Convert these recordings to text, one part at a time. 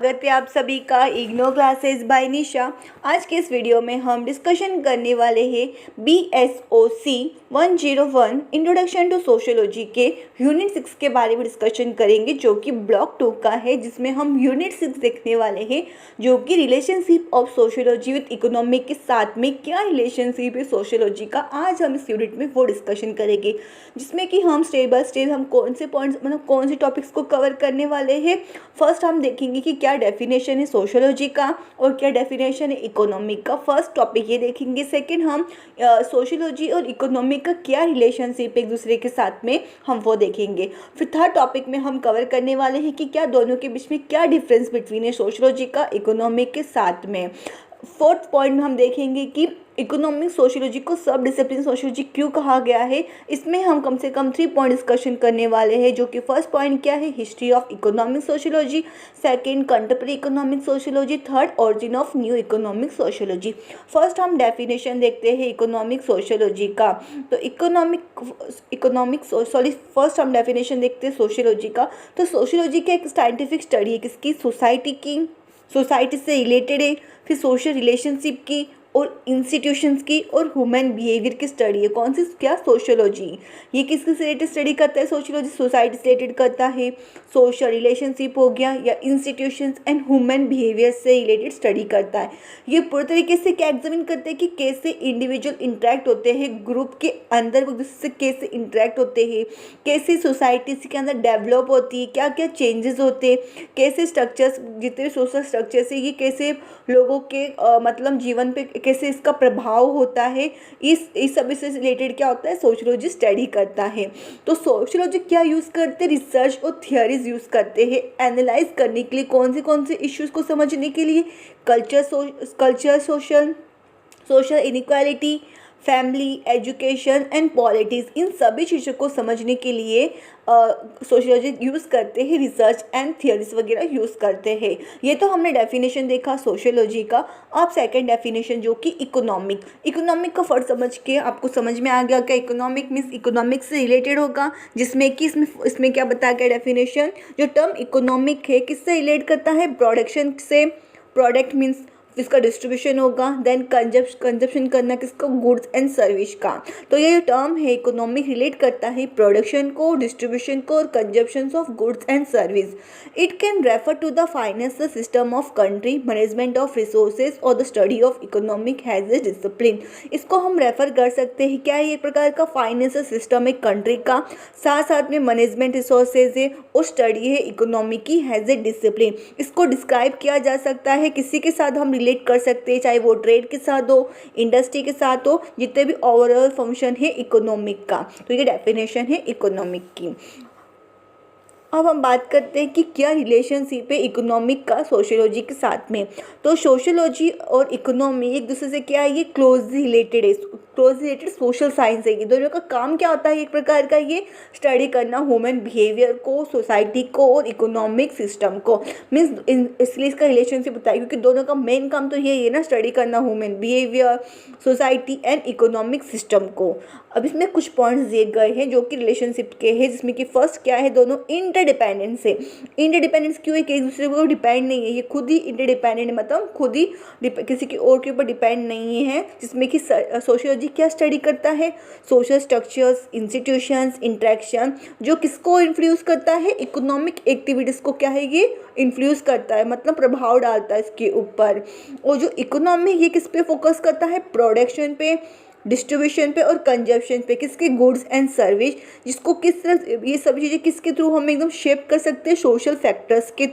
स्वागत है आप सभी का इग्नो क्लासेस बाय निशा। आज के इस वीडियो में हम डिस्कशन करने वाले हैं BSOC 101 इंट्रोडक्शन टू सोशियोलॉजी के यूनिट 6 के बारे में डिस्कशन करेंगे, जो कि ब्लॉक 2 का है, जिसमें हम यूनिट 6 देखने वाले हैं, जो कि relationship of sociology with economic के साथ में क्या रिलेशनशिप है सोशियोलॉजी का। आज हम इस यूनिट में वो डिस्कशन करेंगे, जिसमें कि हम स्टेप बाय स्टेप हम कौन से पॉइंट्स मतलब कौन से टॉपिक्स को कवर करने वाले हैं। फर्स्ट हम देखेंगे कि क्या डेफिनेशन है सोशियोलॉजी का और क्या डेफिनेशन है इकोनॉमिक का। फर्स्ट टॉपिक ये देखेंगे। सेकंड हम सोशियोलॉजी और इकोनॉमिक का क्या रिलेशनशिप एक दूसरे के साथ में हम वो देखेंगे। फिर थर्ड टॉपिक में हम कवर करने वाले हैं कि क्या दोनों के बीच में क्या डिफरेंस बिटवीन है सोशियोलॉजी का इकोनॉमिक के साथ में। फोर्थ पॉइंट में हम देखेंगे कि इकोनॉमिक सोशियोलॉजी को सब डिसिप्लिन सोशियोलॉजी क्यों कहा गया है। इसमें हम कम से कम 3 पॉइंट डिस्कशन करने वाले हैं, जो कि फर्स्ट पॉइंट क्या है, history of economic sociology, second contemporary economic sociology, third origin of new economic sociology. First हम डेफिनेशन देखते हैं इकोनॉमिक सोशियोलॉजी का। तो फर्स्ट हम डेफिनेशन देखते हैं सोशियोलॉजी का। तो सोशियोलॉजी की एक साइंटिफिक स्टडी है किसकी, सोसाइटी की, सोसाइटी से रिलेटेड है, फिर सोशल रिलेशनशिप की और इंस्टीट्यूशंस की और ह्यूमन बिहेवियर की स्टडी है। कौन सी, क्या, सोशियोलॉजी। ये किसके से रिलेटेड स्टडी करता है सोशियोलॉजी, सोसाइटी से रिलेटेड करता है, सोशल रिलेशनशिप हो गया या इंस्टीट्यूशंस एंड ह्यूमन बिहेवियर से रिलेटेड स्टडी करता है। ये पूरे तरीके से क्या एग्जामिन करते हैं कि कैसे इंडिविजुअल इंटरेक्ट होते हैं ग्रुप के अंदर, वो दूसरे से कैसे इंटरेक्ट होते हैं, कैसे सोसाइटी के अंदर डेवलप होती है, क्या क्या चेंजेस होते हैं, कैसे स्ट्रक्चर्स, जितने भी सोशल स्ट्रक्चर्स है ये कैसे लोगों के मतलब जीवन पे कैसे इसका प्रभाव होता है। इस सभी से रिलेटेड क्या होता है, सोशियोलॉजी स्टडी करता है। तो सोशियोलॉजी क्या यूज़ करते हैं, रिसर्च और थियरीज यूज़ करते हैं एनालाइज करने के लिए। कौन से इश्यूज़ को समझने के लिए, culture, social inequality, family, education and politics, इन सभी चीज़ों को समझने के लिए सोशियोलॉजी यूज़ करते हैं, रिसर्च एंड थियरीज वगैरह यूज़ करते हैं। ये तो हमने डेफिनेशन देखा सोशियोलॉजी का। अब सेकंड डेफिनेशन जो कि इकोनॉमिक का फर्क समझ के आपको समझ में आ गया क्या इकोनॉमिक मीन्स, इकोनॉमिक से रिलेटेड होगा, जिसमें कि इसमें क्या बताया गया डेफिनेशन। जो टर्म इकोनॉमिक है किससे रिलेट करता है, प्रोडक्शन से, प्रोडक्ट मीन्स इसका डिस्ट्रीब्यूशन होगा, देन कंजप्शन करना किसको, गुड्स एंड सर्विस का। तो ये जो टर्म है इकोनॉमिक रिलेट करता है प्रोडक्शन को, डिस्ट्रीब्यूशन को और consumption of goods and service. It can refer to the financial system of country, management of resources और the study of economic has a discipline. इसको हम रेफर कर सकते हैं, क्या है, ये प्रकार का फाइनेंशियल सिस्टम है कंट्री का, साथ साथ में मैनेजमेंट रिसोर्सेज है और स्टडी है इकोनॉमिक की, हैज ए डिसिप्लिन। इसको डिस्क्राइब किया जा सकता है किसी के साथ हम रिलेट कर सकते हैं, चाहे वो ट्रेड के साथ हो, इंडस्ट्री के साथ हो, जितने भी ओवरऑल फंक्शन है इकोनॉमिक का। तो ये डेफिनेशन है इकोनॉमिक की। अब हम बात करते हैं कि क्या रिलेशनशिप है इकोनॉमिक का सोशियोलॉजी के साथ में। तो सोशियोलॉजी और इकोनॉमी एक दूसरे से क्या है, ये क्लोजली रिलेटेड है, क्लोजली रिलेटेड सोशल साइंस है। ये दोनों का काम क्या होता है, एक प्रकार का ये स्टडी करना ह्यूमन बिहेवियर को, सोसाइटी को और इकोनॉमिक सिस्टम को। मीन्स इसलिए इसका रिलेशनशिप होता है, क्योंकि दोनों का मेन काम तो ये है ना, स्टडी करना human behaviour, society and economic system को। अब इसमें कुछ पॉइंट्स दिए गए हैं जो कि रिलेशनशिप के हैं, जिसमें कि फर्स्ट क्या है, दोनों इंटरडिपेंडेंस है। इंटरडिपेंडेंस क्यों है कि एक दूसरे को डिपेंड नहीं है, ये खुद ही इंटरडिपेंडेंट है, मतलब खुद ही किसी की और के ऊपर डिपेंड नहीं है। जिसमें कि सोशियोलॉजी क्या स्टडी करता है, सोशल स्ट्रक्चर्स, इंस्टीट्यूशंस, इंटरेक्शन, जो किसको इन्फ्लुएंस करता है, इकोनॉमिक एक्टिविटीज़ को क्या है, ये इन्फ्लुएंस करता है, मतलब प्रभाव डालता है इसके ऊपर। और जो इकोनॉमी ये किस पे फोकस करता है, प्रोडक्शन पे, डिस्ट्रीब्यूशन पे और कंजप्शन पे, किसके, गुड्स एंड सर्विस। जिसको किस तरह ये सभी चीज़ें किसके थ्रू हम एकदम शेप कर सकते हैं, सोशल फैक्टर्स के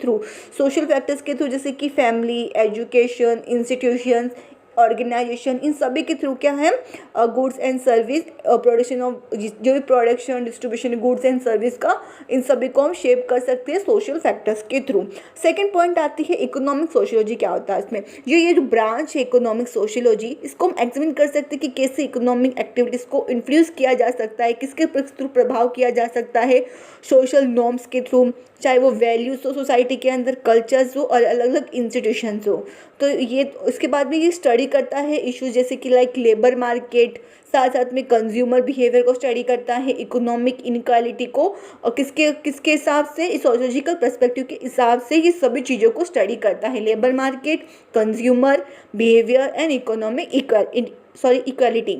थ्रू। जैसे कि फैमिली, एजुकेशन, इंस्टीट्यूशंस, ऑर्गेनाइजेशन, इन सभी के थ्रू क्या है, goods and service, production of जो भी production, distribution, goods and service का, इन सभी को हम शेप कर सकते हैं सोशल फैक्टर्स के थ्रू। सेकंड पॉइंट आती है इकोनॉमिक सोशियोलॉजी। क्या होता है इसमें, ये जो ब्रांच है इकोनॉमिक सोशियोलॉजी, इसको हम एग्जामिन कर सकते हैं कि कैसे इकोनॉमिक एक्टिविटीज़ को इन्फ्लुएंस किया जा सकता है, किसके थ्रू प्रभाव किया जा सकता है, सोशल नॉर्म्स के थ्रू, चाहे वो वैल्यूज़ हो सोसाइटी के अंदर, कल्चर्स हो और अलग अलग इंस्टीट्यूशंस हो। तो ये इसके बाद में ये स्टडी करता है इश्यूज जैसे कि लाइक लेबर मार्केट, साथ साथ में कंज्यूमर बिहेवियर को स्टडी करता है, इकोनॉमिक इनक्वालिटी को, और किसके किसके हिसाब से, इस सोशियोलॉजिकल पर्सपेक्टिव के हिसाब से ये सभी चीज़ों को स्टडी करता है, labour market, consumer behaviour and economic equality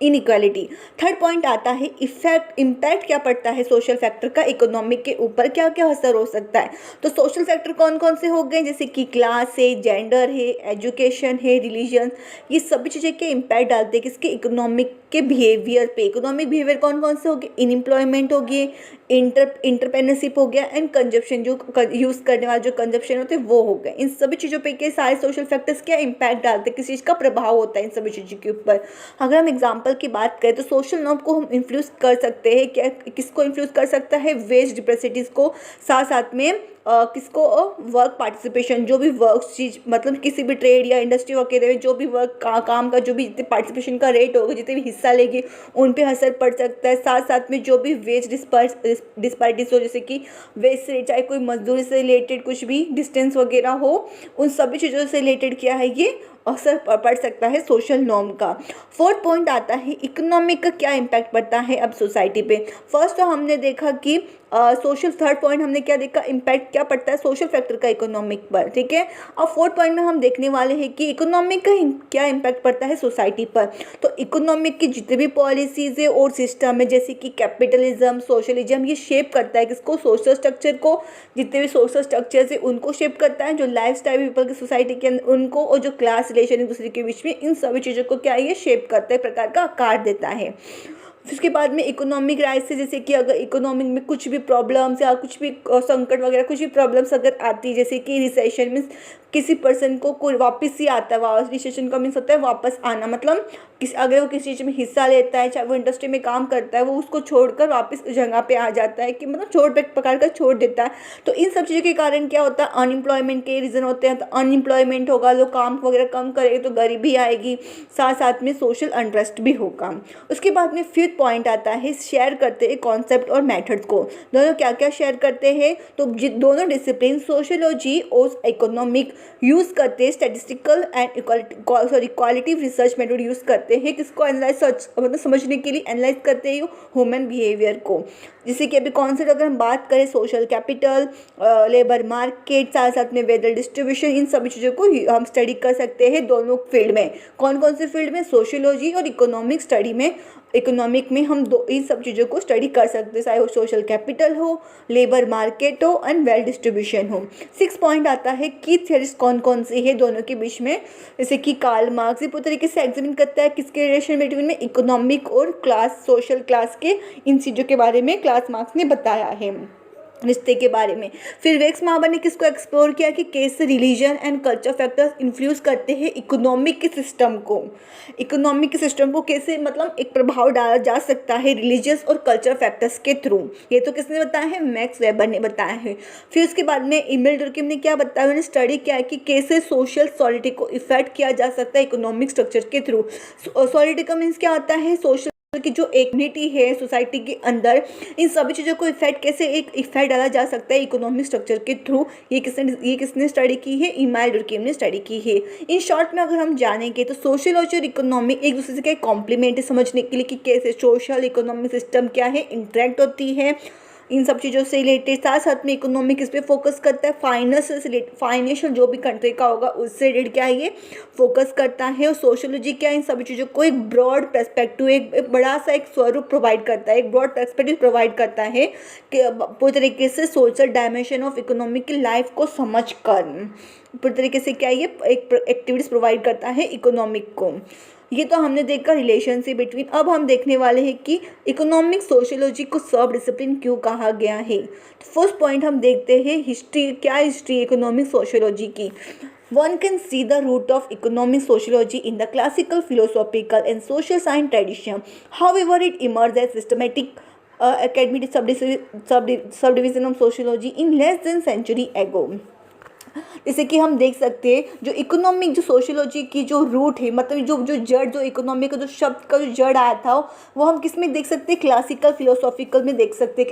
inequality. Third point आता है इफेक्ट, इम्पैक्ट क्या पड़ता है सोशल फैक्टर का इकोनॉमिक के ऊपर, क्या क्या असर हो सकता है। तो सोशल फैक्टर कौन कौन से हो गए, जैसे कि क्लास है, जेंडर है, एजुकेशन है, रिलीजन, ये सभी चीज़ें के इम्पैक्ट डालते हैं किसके, इकोनॉमिक के बिहेवियर पे। इकोनॉमिक बिहेवियर कौन कौन से हो गए, इनएम्प्लॉयमेंट हो गए, इंटरप्रेन्योरशिप हो गया एंड कंजप्शन, जो यूज़ करने वाला जो कंजप्शन होते हैं वो हो गए। इन सभी चीज़ों पे के सारे सोशल फैक्टर्स क्या इम्पैक्ट डालते हैं, किस चीज़ का प्रभाव होता है इन सभी चीज़ों के ऊपर। अगर हम एग्जाम्पल की बात करें तो सोशल नॉर्म को हम इन्फ्लुएंस कर सकते हैं, क्या किसको इन्फ्लुएंस कर सकता है, वेज डिप्रेसिटीज़ को, साथ साथ में किसको, वर्क पार्टिसिपेशन, जो भी वर्क चीज मतलब किसी भी ट्रेड या इंडस्ट्री वगैरह में जो भी वर्क काम का जो भी जितने पार्टिसिपेशन का रेट होगा, जितने भी हिस्सा लेंगे उन पे असर पड़ सकता है। साथ साथ में जो भी वेज डिस्पैरिटीज हो, जैसे कि वेज से चाहे कोई मजदूरी से रिलेटेड कुछ भी डिस्टेंस वगैरह हो, उन सभी चीज़ों से रिलेटेड क्या है ये असर पड़ सकता है सोशल नॉर्म का। फोर्थ पॉइंट आता है इकोनॉमिक का क्या इम्पैक्ट पड़ता है अब सोसाइटी पे। फर्स्ट तो हमने देखा कि सोशल, थर्ड पॉइंट हमने क्या देखा, इम्पैक्ट क्या पड़ता है सोशल फैक्टर का इकोनॉमिक पर, ठीक है। अब फोर्थ पॉइंट में हम देखने वाले हैं कि इकोनॉमिक का क्या इम्पैक्ट पड़ता है सोसाइटी पर। तो इकोनॉमिक की जितनी भी पॉलिसीज़ है और सिस्टम है, जैसे कि कैपिटलिज्म, सोशलिज्म, ये शेप करता है किसको, सोशल स्ट्रक्चर को, जितने भी सोशल स्ट्रक्चर्स है उनको शेप करता है, जो लाइफ स्टाइल पीपल की सोसाइटी के अंदर उनको, और जो क्लास रिलेशन एक दूसरे के बीच में, इन सभी चीज़ों को क्या ये शेप करता है, प्रकार का आकार देता है। उसके बाद में इकोनॉमिक राइज से, जैसे कि अगर इकोनॉमिक में कुछ भी प्रॉब्लम्स या कुछ भी संकट वगैरह कुछ भी प्रॉब्लम्स अगर आती है, जैसे कि रिसेशन मीन्स किसी पर्सन को कोई वापस ही आता है, रिसेशन का मीन्स होता है वापस आना, मतलब अगर वो किसी चीज़ में हिस्सा लेता है, चाहे वो इंडस्ट्री में काम करता है, वो उसको छोड़कर वापस उस जगह पे आ जाता है, कि मतलब छोड़ पकड़ कर छोड़ देता है। तो इन सब चीज़ों के कारण क्या होता है, अनएम्प्लॉयमेंट के रीज़न होते हैं। तो अनएम्प्लॉयमेंट होगा, लोग काम वगैरह कम करेंगे तो गरीबी आएगी, साथ साथ में सोशल अनरेस्ट भी होगा। उसके बाद में फिफ्थ पॉइंट आता है शेयर करते हैं कॉन्सेप्ट और मेथड्स को। दोनों क्या क्या शेयर करते हैं, तो दोनों डिसिप्लिन सोशियोलॉजी और इकोनॉमिक यूज़ करते हैं statistical and qualitative research method use करते हैं, किसको एनालाइज मतलब समझने के लिए एनालाइज करते हैं ह्यूमन बिहेवियर को। जैसे कि अभी कॉन्सेप्ट अगर हम बात करें, सोशल कैपिटल, लेबर मार्केट, साथ साथ में वेदर डिस्ट्रीब्यूशन, इन सभी चीज़ों को हम स्टडी कर सकते हैं दोनों फील्ड में। कौन कौन से फील्ड में, सोशियोलॉजी और इकोनॉमिक स्टडी में। इकोनॉमिक में हम इन सब चीज़ों को स्टडी कर सकते हैं, चाहे वो सोशल कैपिटल हो, लेबर मार्केट हो एंड वेल्थ डिस्ट्रीब्यूशन हो। सिक्स पॉइंट आता है की थियरीज कौन कौन सी है दोनों के बीच में, जैसे कि कार्ल मार्क्स ये पूरी तरीके से एग्जामिन करता है किसके रिलेशन बिटवीन में, इकोनॉमिक और क्लास, सोशल क्लास के, इन चीज़ों के बारे में क्लास मार्क्स ने बताया है, रिश्ते के बारे में। फिर वेक्स माबर ने किसको एक्सप्लोर किया कि कैसे religion and culture factors influence करते हैं इकोनॉमिक के सिस्टम को। इकोनॉमिक के सिस्टम को कैसे मतलब एक प्रभाव डाला जा सकता है रिलीजियस और कल्चर फैक्टर्स के थ्रू। ये तो किसने बताया है, मैक्स वेबर ने बताया है। फिर उसके बाद में इमेल डुर्किम ने क्या बताया, उन्होंने स्टडी किया है कि कैसे सोशल सॉलिडिटी को इफेक्ट किया जा सकता है इकोनॉमिक स्ट्रक्चर के थ्रू। सॉलिडिटी का मीन्स क्या होता है, सोशल की जो यूनिटी है सोसाइटी के अंदर, इन सभी चीज़ों को इफेक्ट कैसे एक इफेक्ट डाला जा सकता है इकोनॉमिक स्ट्रक्चर के थ्रू। ये किसने स्टडी की है, इमेल डुर्किम ने स्टडी की है। इन शॉर्ट में अगर हम जानेंगे तो सोशियोलॉजी और इकोनॉमी एक दूसरे से क्या कॉम्प्लीमेंट है, समझने के लिए कि कैसे सोशल इकोनॉमिक सिस्टम क्या है, इंटरेक्ट होती है इन सब चीज़ों से रिलेटेड। साथ साथ में इकोनॉमिक इस पर फोकस करता है, फाइनेंस से रिलेटेड, फाइनेंशियल जो भी कंट्री का होगा उससे रिलेटेड क्या है ये फोकस करता है। और सोशियोलॉजी क्या है, इन सभी चीज़ों को एक ब्रॉड पर्सपेक्टिव, एक बड़ा सा एक स्वरूप प्रोवाइड करता है, एक ब्रॉड पर्सपेक्टिव प्रोवाइड करता है कि पूरी तरीके से सोशल डायमेंशन ऑफ इकोनॉमिक की लाइफ को समझ कर पूरी तरीके से क्या ये एक एक्टिविटीज़ प्रोवाइड करता है इकोनॉमिक को। ये तो हमने देखा रिलेशनशिप बिटवीन। अब हम देखने वाले हैं कि इकोनॉमिक सोशियोलॉजी को सब डिसिप्लिन क्यों कहा गया है। तो फर्स्ट पॉइंट हम देखते हैं हिस्ट्री, क्या हिस्ट्री इकोनॉमिक सोशियोलॉजी की। One can see the root of economic sociology in the classical philosophical and social science tradition. However, it emerged as systematic academic subdivision of sociology in less than century ago. जैसे कि हम देख सकते हैं जो economic जो sociology की जो रूट है, मतलब जो जो जड़ जो इकोनॉमिक का जो शब्द का जो जड़ आया था वो हम किस में देख सकते हैं, क्लासिकल फिलोसॉफिकल में देख सकते हैं।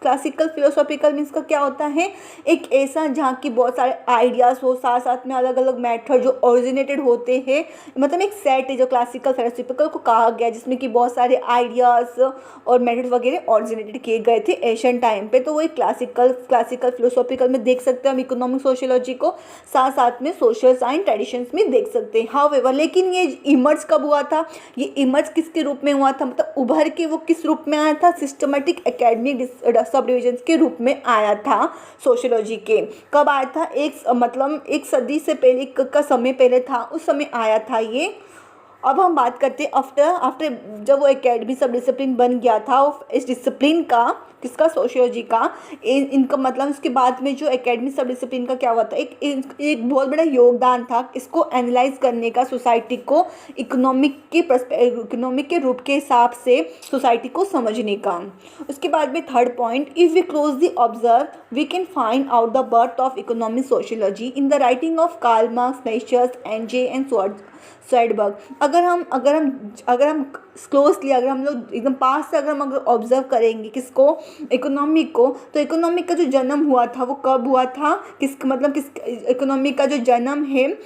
क्लासिकल फिलोसॉफिकल मीन्स का क्या होता है, एक ऐसा जहाँ की बहुत सारे आइडियाज़ हो, साथ साथ में अलग अलग मेथड जो ओरिजिनेटेड होते हैं, मतलब एक सेट है जो क्लासिकल फिलोसॉफिकल को कहा गया, जिसमें कि बहुत सारे आइडियाज़ और मेथड वगैरह ओरिजिनेटेड किए गए थे एशियन टाइम पे। तो वो एक क्लासिकल फिलोसॉफिकल में देख सकते हैं हम इकोनॉमिक सोशियोलॉजी को, साथ साथ में सोशल साइंस ट्रेडिशंस में देख सकते हैं। हाउएवर लेकिन ये इमर्ज कब हुआ था, ये इमर्ज किसके रूप में हुआ था, मतलब उभर के वो किस रूप में आया था, सिस्टमेटिक एकेडमिक सब डिविजन्स के रूप में आया था सोशियोलॉजी के। कब आया था, मतलब एक सदी से पहले का समय पहले था, उस समय आया था ये। अब हम बात करते हैं आफ्टर जब वो एकेडमी सब डिसिप्लिन बन गया था, इस डिसिप्लिन का किसका, सोशियोलॉजी का, इनका मतलब इसके बाद में जो एकेडमी सब डिसिप्लिन का क्या हुआ था, एक बहुत बड़ा योगदान था इसको एनालाइज करने का, सोसाइटी को इकोनॉमिक के रूप के हिसाब से सोसाइटी को समझने का। उसके बाद में third point, if we closely observe we can find out the birth of economic sociology in the writing of Karl Marx, मेशर्स, एनजे एंड स्वाइडबर्ग। अगर हम क्लोजली, अगर हम लोग एकदम पास से अगर ऑब्जर्व करेंगे किसको, इकोनॉमिक को, तो इकोनॉमिक का जो जन्म हुआ था वो कब हुआ था, किस इकोनॉमिक का जो जन्म है,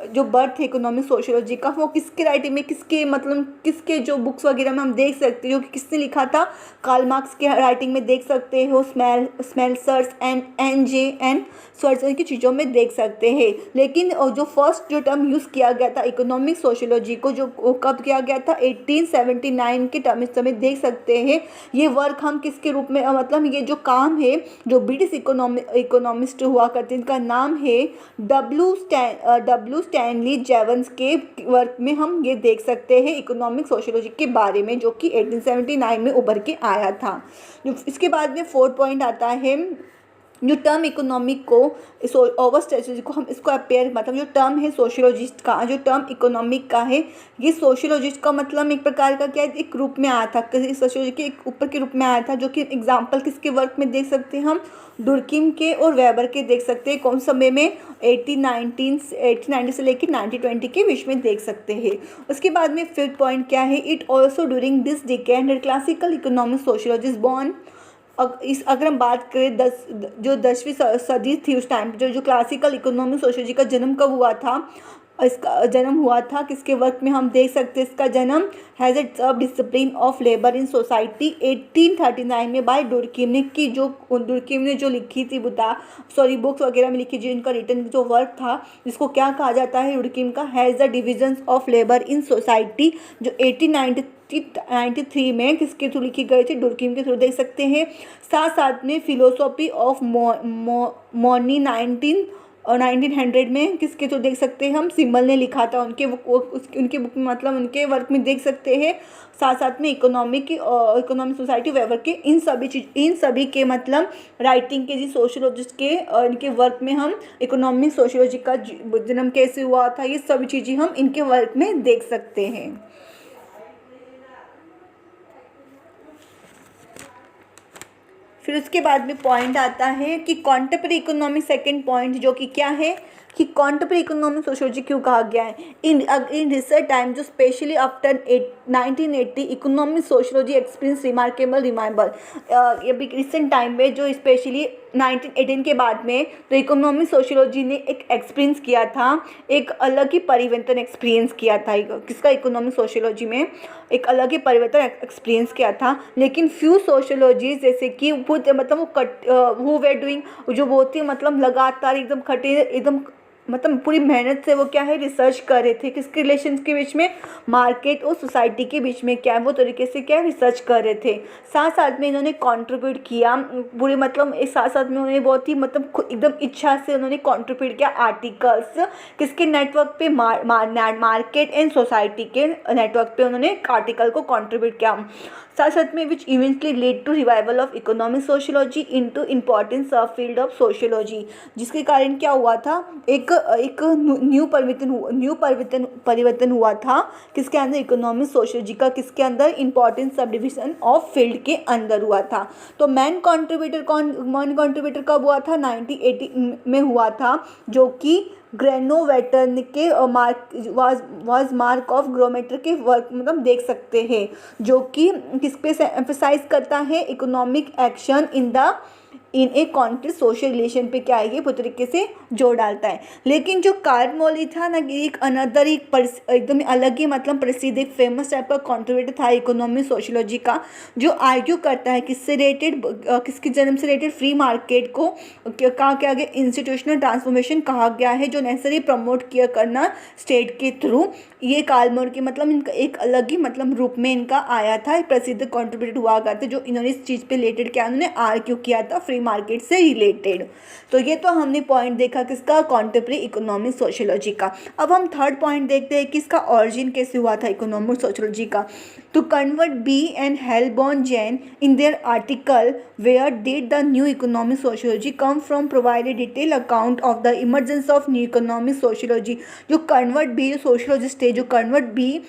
जो बर्थ है इकोनॉमिक सोशियोलॉजी का, वो किसके राइटिंग में, किसके जो बुक्स वगैरह में हम देख सकते हैं, जो कि किसने लिखा था, कार्ल मार्क्स के राइटिंग में देख सकते हो, स्मेल्सर्स एंड एनजे एंड स्वाइडबर्ग की चीज़ों में देख सकते हैं। लेकिन जो फर्स्ट जो टर्म यूज़ किया गया था इकोनॉमिक सोशियोलॉजी को, जो कब किया गया था, 1879 के टर्म में देख सकते हैं। ये वर्क हम किसके रूप में, मतलब ये जो काम है जो ब्रिटिश इकोनॉमिस्ट हुआ करते हैं, इनका नाम है डब्ल्यू स्टैनली जेवंस के वर्क में हम ये देख सकते हैं इकोनॉमिक सोशियोलॉजी के बारे में, जो कि 1879 में उभर के आया था। इसके बाद में फोर्थ पॉइंट आता है, जो टर्म इकोनॉमिक को ओवर स्ट्रेटजी को हम इसको अपेयर, मतलब जो टर्म है सोशियोलॉजिस्ट का, जो टर्म इकोनॉमिक का है, ये सोशियोलॉजिस्ट का मतलब एक प्रकार का क्या है, एक रूप में आया था, सोशियोलॉजी के एक ऊपर के रूप में आया था, जो कि एग्जाम्पल किसके वर्क में देख सकते हैं हम, डुर्किम के और वेबर के देख सकते हैं। कौन समय में, 1890 से लेकर 1920 के बीच में देख सकते हैं। उसके बाद में फिफ्थ पॉइंट क्या है, it also during this decade classical economic sociologist born. अगर हम बात करें 10वीं सदी थी उस टाइम, जो क्लासिकल इकोनॉमिक सोशियोलॉजी का जन्म कब हुआ था, इसका जन्म हुआ था किसके वर्क में हम देख सकते हैं, इसका जन्म हैज़ इट सब discipline of labour in society 1839 में बाय डुर्किम ने की, जो डुर्किम ने जो लिखी थी बुक्स वगैरह में लिखी, जो इनका रिटर्न जो वर्क था, जिसको क्या कहा जाता है डुर्किम का, has the divisions of labour in society, जो 1893 में किसके थ्रू लिखी गई थी, डुर्किम के थ्रू देख सकते हैं। साथ में फिलोसॉफी ऑफ मॉर्नी 1900 में किसके थ्रू देख सकते हैं हम, सिम्बल ने लिखा था, उनके बुक में, मतलब उनके वर्क में देख सकते हैं। साथ में इकोनॉमिक सोसाइटी वेबर के, इन सभी के मतलब राइटिंग के, जी सोशियोलॉजिस्ट के इनके वर्क में हम इकोनॉमिक सोशियोलॉजी का जन्म कैसे हुआ था, ये सभी चीज़ें हम इनके वर्क में देख सकते हैं। फिर उसके बाद में पॉइंट आता है कि कॉन्टेम्परेरी इकोनॉमिक, सेकंड पॉइंट जो कि क्या है कि कॉन्टेम्परेरी इकोनॉमिक सोशियोलॉजी क्यों कहा गया है। इन रिसेंट टाइम, जो specially after 1980 economic sociology experience remarkable ये भी रिसेंट टाइम में, जो स्पेशली 1918 के बाद में, तो इकोनॉमिक सोशियोलॉजी ने एक एक्सपीरियंस किया था, एक अलग ही परिवर्तन एक्सपीरियंस किया था, किसका, इकोनॉमिक सोशियोलॉजी में एक अलग ही परिवर्तन एक्सपीरियंस किया था। लेकिन फ्यू सोशियोलॉजी जैसे कि मतलब वो वेर डूइंग, जो बहुत ही मतलब लगातार एकदम मतलब पूरी मेहनत से वो क्या है रिसर्च कर रहे थे, किसके रिलेशन के बीच में, मार्केट और सोसाइटी के बीच में क्या है, वो तरीके से क्या रिसर्च कर रहे थे। साथ में इन्होंने कंट्रीब्यूट किया पूरे, मतलब एक साथ में उन्होंने बहुत ही मतलब एकदम इच्छा से उन्होंने कंट्रीब्यूट किया आर्टिकल्स, किसके नेटवर्क पे, मार्केट एंड सोसाइटी के नेटवर्क पे उन्होंने आर्टिकल को कंट्रीब्यूट किया। साथ में which eventually led to revival of economic sociology into importance of field of sociology, जिसके कारण क्या हुआ था, एक एक परिवर्तन हुआ था किसके अंदर, इकोनॉमिक सोशियोलॉजी का, किसके अंदर, important sub division of field के अंदर हुआ था। तो मेन कंट्रीब्यूटर कब हुआ था, 1980 में हुआ था, जो कि ग्रेनोवेटर के वाज मार्क ऑफ ग्रोमेटर के वर्क मतलब देख सकते हैं, जो कि किस पे एम्फेसाइज करता है, economic action in A context social relation पे क्या है ये पूरी तरीके से जोड़ डालता है। लेकिन जो कार्ल मॉली था ना, एक अनदर एकदम अलग ही मतलब प्रसिद्ध एक फेमस टाइप का कॉन्ट्रीब्यूटर था इकोनॉमिक सोशियोलॉजी का, जो आर्ग्यू करता है किससे रिलेटेड, किसके जन्म से रिलेटेड, फ्री मार्केट को कहा गया आगे इंस्टीट्यूशनल ट्रांसफॉर्मेशन कहा गया है, जो नेसेसरी प्रमोट किया करना स्टेट के थ्रू। ये कार्ल मॉली के मतलब इनका एक अलग ही मतलब रूप में इनका आया था, एक प्रसिद्ध कॉन्ट्रीब्यूटर हुआ करते, जो इन्होंने इस चीज़ पे रिलेटेड क्या उन्होंने आर्ग्यू किया था फ्री मार्केट से रिलेटेड। तो ये तो हमने पॉइंट देखा किसका, कॉन्टेम्परेरी इकोनॉमिक सोशियोलॉजी का। अब हम थर्ड पॉइंट देखते हैं कि इसका ऑरिजिन कैसे हुआ था इकोनॉमिक सोशियोलॉजी का। तो Convert B and Heilbron Jain in their article where did the new economic sociology come from provided detail account of the emergence of new economic sociology. जो कन्वर्ट बी सोशियोलॉजिस्ट है, जो Convert B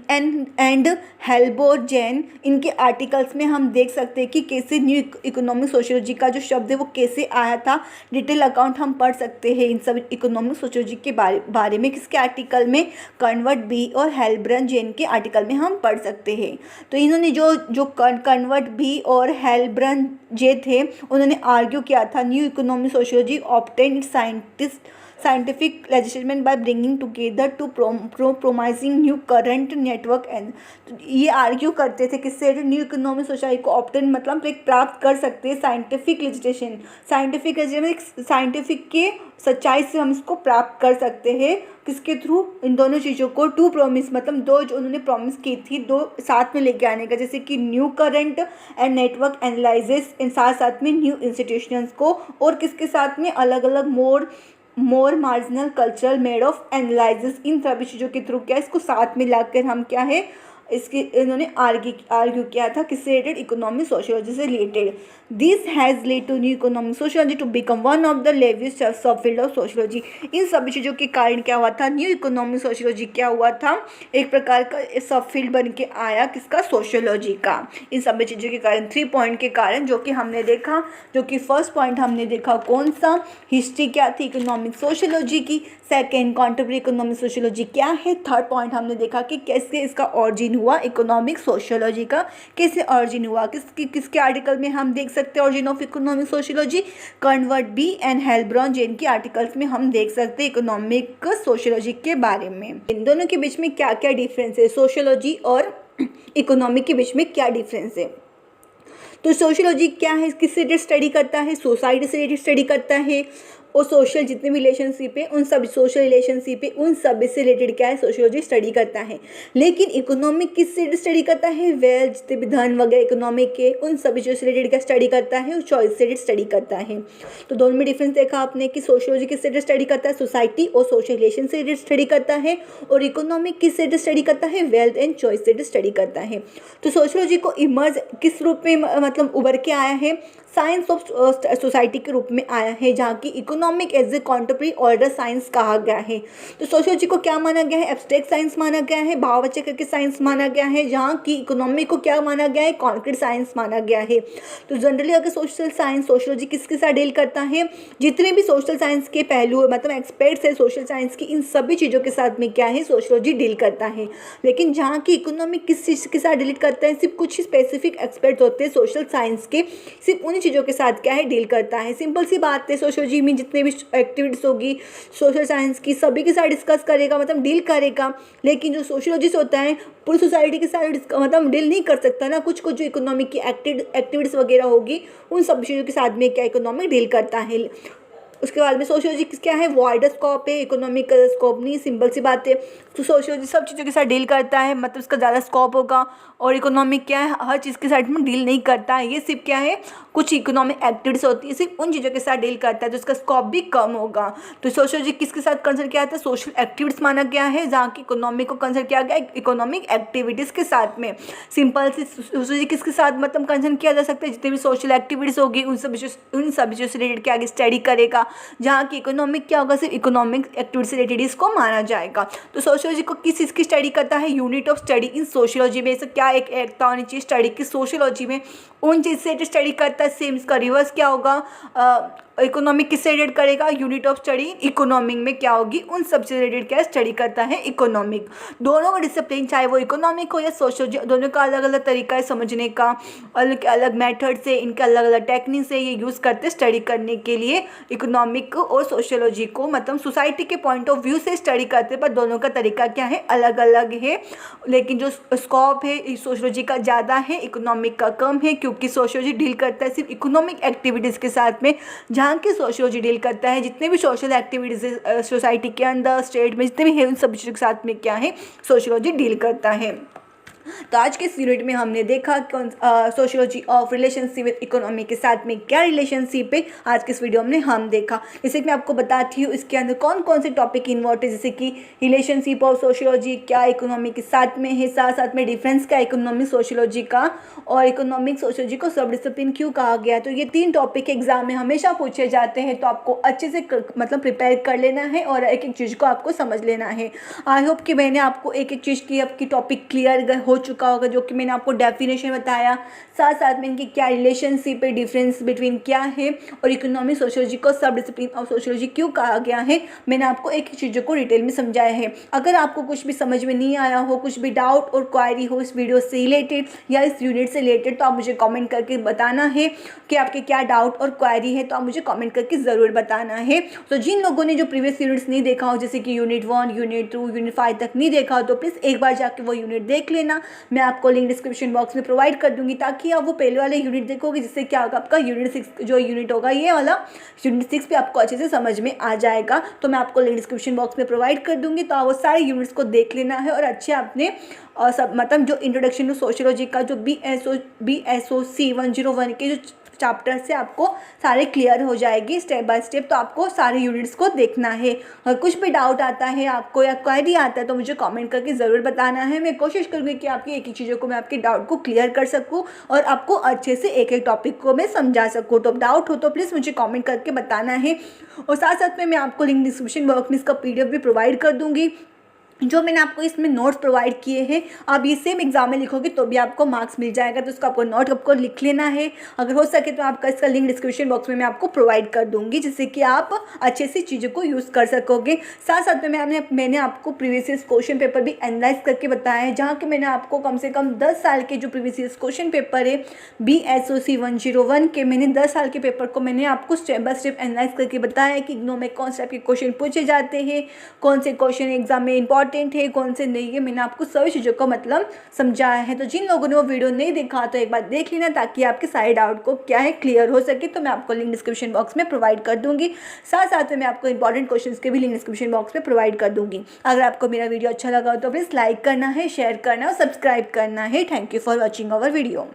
and Heilbron Jain, इनके articles में हम देख सकते हैं कि कैसे न्यू इकोनॉमिक सोशियोलॉजी का जो शब्द है वो कैसे आया था। डिटेल अकाउंट हम पढ़ सकते हैं इन सब इकोनॉमिक सोशियोलॉजी के बारे में किसके आर्टिकल में, कन्वर्ट बी और हेलबर्न जैन के आर्टिकल में हम पढ़ सकते हैं। तो इन्होंने जो कन्वर्ट बी और हेलबर्न जे थे, उन्होंने आर्ग्यू किया था new economic sociology obtain scientific legislation by bringing together to promising new current network and ये आर्ग्यू करते थे किससे, न्यू इकोनॉमिक सोसाइटी को ऑप्टेन मतलब एक प्राप्त कर सकते हैं साइंटिफिक लेजिस्लेशन, साइंटिफिक के सच्चाई से हम इसको प्राप्त कर सकते हैं किसके थ्रू, इन दोनों चीज़ों को टू प्रॉमिस मतलब दो जो उन्होंने प्रॉमिस की थी, दो साथ में लेके आने का, जैसे कि new current and network analysis, इन साथ में न्यू इंस्टीट्यूशंस को, और किसके साथ में अलग अलग more marginal cultural made of analysis, इन सभी चीज़ों के थ्रू क्या इसको साथ में लाकर हम क्या है इसके इन्होंने आर्ग्यू किया था किससे रिलेटेड, इकोनॉमिक सोशियोलॉजी से related. This has led to new economic sociology to become one of the latest sub field of sociology. इन सभी चीज़ों के कारण क्या हुआ था, न्यू इकोनॉमिक सोशियोलॉजी क्या हुआ था, एक प्रकार का सब फील्ड बन के आया किसका, सोशियोलॉजी का। इन सभी चीज़ों के कारण 3 पॉइंट के कारण जो कि हमने देखा, जो कि फर्स्ट पॉइंट हमने देखा कौन सा, हिस्ट्री क्या थी इकोनॉमिक सोशियोलॉजी की, सेकेंड कॉन्टेम्परेरी इकोनॉमिक सोशियोलॉजी क्या है, थर्ड पॉइंट हमने देखा कि कैसे इसका ऑरिजिन हुआ इकोनॉमिक सोशियोलॉजी का, कैसे ऑरिजिन हुआ, किसके आर्टिकल में हम देख सकते हैं origin of economic sociology, Convert B and Heilbron Jain के आर्टिकल्स में हम देख सकते हैं इकोनॉमिक सोशियोलॉजी के बारे में। इन दोनों के बीच में क्या क्या डिफरेंस है, सोशियोलॉजी और इकोनॉमिक के बीच में क्या डिफरेंस है। तो सोशियोलॉजी क्या है, किससे रिलेटेड स्टडी करता है, सोसाइटी से रिलेटेड स्टडी करता है, और सोशल जितने भी रिलेशनशिप है उन सब सोशल रिलेशनशिप है उन सब से रिलेटेड क्या है सोशियोलॉजी स्टडी करता है। लेकिन इकोनॉमिक किससे स्टडी करता है, वेल्थ जितने भी धन वगैरह इकोनॉमिक के उन सभी चीज़ों से रिलेटेड क्या स्टडी करता है, चॉइस से रिलेटेड स्टडी करता है। तो दोनों में डिफरेंस देखा आपने कि सोशियोलॉजी किससे रिलेटेड स्टडी करता है, सोसाइटी और सोशल रिलेशन से रिलेटेड स्टडी करता है, और इकोनॉमिक किससे रिलेटेड स्टडी करता है, वेल्थ एंड चॉइस से रिलेटेड स्टडी करता है। तो सोशियोलॉजी को इमर्ज किस रूप में मतलब उभर के आया है, साइंस ऑफ सोसाइटी के रूप में आया है, जहाँ की economic as a contemporary order science कहा गया है। तो सोशियोलॉजी को क्या माना गया है, एब्स्ट्रैक्ट साइंस माना गया है, भाववाचक करके साइंस माना गया है, जहाँ की इकोनॉमिक को क्या माना गया है, कॉन्क्रीट साइंस माना गया है। तो जनरली अगर सोशल साइंस सोशियोलॉजी किसके साथ डील करता है, जितने भी सोशल साइंस के पहलू मतलब एक्सपर्ट्स है सोशल साइंस की, इन सभी चीज़ों के साथ में क्या है सोशियोलॉजी डील करता है। लेकिन जहाँ की इकोनॉमिक किस चीज़ के साथ डील करता है, सिर्फ कुछ स्पेसिफिक एक्सपर्ट्स होते हैं सोशल साइंस के, सिर्फ उन्हीं चीज़ों के साथ क्या है डील करता है। सिंपल सी बात है, सोशियोलॉजी में जितने भी एक्टिविटीज होगी सोशल साइंस की सभी के साथ डिस्कस करेगा मतलब डील करेगा। लेकिन जो सोशियोलॉजिस्ट होता है पूरी सोसाइटी के साथ मतलब डील नहीं कर सकता ना, कुछ जो इकोनॉमिक की एक्टिविटीज वगैरह होगी उन सब चीज़ों के साथ में क्या इकोनॉमिक डील करता है। उसके बाद में सोशियोलॉजी क्या है, वाइडर स्कोप है, इकोनॉमिक स्कोप नहीं, सिंपल सी बात है। तो सोशियोलॉजी सब चीज़ों के साथ डील करता है मतलब उसका ज़्यादा स्कोप होगा, और इकोनॉमिक क्या है हर चीज़ के साथ में डील नहीं करता है। ये सिर्फ क्या है कुछ इकोनॉमिक एक्टिविटीज होती है सिर्फ उन चीज़ों के साथ डील करता है, तो उसका स्कोप भी कम होगा। तो सोशियोलॉजी किसके साथ कंसर्न किया जाता है, सोशल एक्टिविटीज़ माना गया है, जहाँ की इकोनॉमिक को कंसर्न किया गया इकोनॉमिक एक्टिविटीज़ के साथ में। सिंपल सी सोशियोलॉजी किसके साथ मतलब कंसर्न किया जा सकता है, जितने भी सोशल एक्टिविटीज़ होगी उन सब चीज़ों से रिलेटेड क्या आगे स्टडी करेगा। जहाँ की इकोनॉमिक क्या होगा, सिर्फ इकोनॉमिक एक्टिविटी से रिलेटेड इसको माना जाएगा। तो सोशियोलॉजी को किस चीज़ की स्टडी करता है, unit of study in sociology में। ऐसा क्या एक एकता होनी चाहिए स्टडी की सोशियोलॉजी में, उन चीज़ से स्टडी करता है। सेम इसका रिवर्स क्या होगा, इकोनॉमिक किससे रिलेटेड करेगा, यूनिट ऑफ स्टडी इकोनॉमिक में क्या होगी, उन सब से रिलेटेड क्या स्टडी करता है इकोनॉमिक। दोनों का डिसिप्लिन चाहे वो इकोनॉमिक हो या सोशियोलॉजी, दोनों का अलग अलग तरीका है समझने का, अलग अलग मेथड से, इनके अलग अलग टेक्निक से ये यूज़ करते स्टडी करने के लिए इकोनॉमिक और सोशियोलॉजी को, मतलब सोसाइटी के पॉइंट ऑफ व्यू से स्टडी करते, पर दोनों का तरीका क्या है, अलग अलग है। लेकिन जो स्कोप है सोशियोलॉजी का ज़्यादा है, इकोनॉमिक का कम है, क्योंकि सोशियोलॉजी डील करता है सिर्फ इकोनॉमिक एक्टिविटीज़ के साथ में, जहाँ की सोशियोलॉजी डील करता है जितने भी सोशल एक्टिविटीज़ सोसाइटी के अंदर, स्टेट में जितने भी है, उन सब चीज़ों के साथ में क्या है, सोशियोलॉजी डील करता है। तो आज के इस यूनिट में हमने देखा sociology of relationship with economy के साथ में क्या रिलेशनशिप है। आज के इस वीडियो में हम देखा, जैसे कि मैं आपको बताती हूँ इसके अंदर कौन कौन से टॉपिक इन्वॉल्व है, जैसे कि रिलेशनशिप ऑफ सोशियोलॉजी क्या इकोनॉमी के साथ में है, साथ साथ में डिफरेंस क्या इकोनॉमिक सोशियोलॉजी का, और इकोनॉमिक सोशियोलॉजी को सब डिसिप्लिन क्यों कहा गया। तो ये 3 टॉपिक एग्जाम में हमेशा पूछे जाते हैं, तो आपको अच्छे से मतलब प्रिपेयर कर लेना है और एक एक चीज़ को आपको समझ लेना है। आई होप कि मैंने आपको एक एक चीज़ की आपकी टॉपिक क्लियर हो चुका होगा, जो कि मैंने आपको डेफिनेशन बताया, साथ साथ में इनकी क्या रिलेशनशिप है, डिफरेंस बिटवीन क्या है, और इकोनॉमिक सोशियोलॉजी को सब डिसिप्लिन ऑफ सोशियोलॉजी क्यों कहा गया है। मैंने आपको एक एक चीज़ों को डिटेल में समझाया है। अगर आपको कुछ भी समझ में नहीं आया हो, कुछ भी डाउट और क्वायरी हो इस वीडियो से रिलेटेड या इस यूनिट से रिलेटेड, तो आप मुझे कमेंट करके बताना है कि आपके क्या डाउट और क्वायरी है, तो आप मुझे कमेंट करके ज़रूर बताना है। तो जिन लोगों ने जो प्रीवियस यूनिट्स नहीं देखा हो, जैसे कि यूनिट 1, यूनिट 2, यूनिट 5 तक नहीं देखा हो, तो प्लीज़ एक बार जाके वो यूनिट देख लेना। मैं आपको लिंक डिस्क्रिप्शन बॉक्स में प्रोवाइड कर दूंगी, ताकि आप वो पहले वाले यूनिट देखोगे, जिससे क्या होगा, आपका यूनिट 6 जो यूनिट होगा ये वाला यूनिट 6 पे आपको अच्छे से समझ में आ जाएगा। तो मैं आपको लिंक डिस्क्रिप्शन बॉक्स में प्रोवाइड कर दूंगी, तो आप वो सारे यूनिट्स को देख लेना है और अच्छे आपने और सब मतलब जो इंट्रोडक्शन टू सोशियोलॉजी का जो BSOC 101 के जो चैप्टर से आपको सारे क्लियर हो जाएगी स्टेप बाय स्टेप। तो आपको सारे यूनिट्स को देखना है। और कुछ भी डाउट आता है आपको या क्वेरी आता है, तो मुझे कमेंट करके ज़रूर बताना है। मैं कोशिश करूँगी कि आपकी एक ही चीज़ों को मैं आपके डाउट को क्लियर कर सकूँ और आपको अच्छे से एक एक टॉपिक को मैं समझा सकूँ। तो डाउट हो तो प्लीज़ मुझे कमेंट करके बताना है। और साथ साथ में मैं आपको लिंक डिस्क्रिप्शन बॉक्स में इसका PDF भी प्रोवाइड कर दूँगी, जो मैंने आपको इसमें नोट्स प्रोवाइड किए हैं। आप ये सेम एग्जाम में लिखोगे तो भी आपको मार्क्स मिल जाएगा, तो उसका आपको नोट आपको लिख लेना है। अगर हो सके तो आपका इसका लिंक डिस्क्रिप्शन बॉक्स में मैं आपको प्रोवाइड कर दूंगी, जिससे कि आप अच्छे से चीज़ों को यूज़ कर सकोगे। साथ साथ में मैंने आपको प्रीवियस ईयर क्वेश्चन पेपर भी एनालाइज करके बताया है, जहाँ कि मैंने आपको कम से कम 10 साल के जो प्रीवियस ईयर क्वेश्चन पेपर है BSOC 101 के, मैंने 10 साल के पेपर को मैंने आपको स्टेप बाय स्टेप एनालाइज करके बताया है कि इग्नोर में कौन से टाइप के क्वेश्चन पूछे जाते हैं, कौन से क्वेश्चन एग्जाम में इंपॉर्टेंट है, कौन से नहीं है। मैंने आपको सभी चीज़ों का मतलब समझाया है। तो जिन लोगों ने वो वीडियो नहीं देखा तो एक बार देख लेना, ताकि आपके सारे डाउट को क्या है क्लियर हो सके। तो मैं आपको लिंक डिस्क्रिप्शन बॉक्स में प्रोवाइड कर दूंगी। साथ साथ में मैं आपको इंपॉर्टेंट क्वेश्चंस के भी लिंक डिस्क्रिप्शन बॉक्स में प्रोवाइड कर दूंगी। अगर आपको मेरा वीडियो अच्छा लगा हो तो प्लीज़ लाइक करना है, शेयर करना है और सब्सक्राइब करना है। Thank you for watching our video.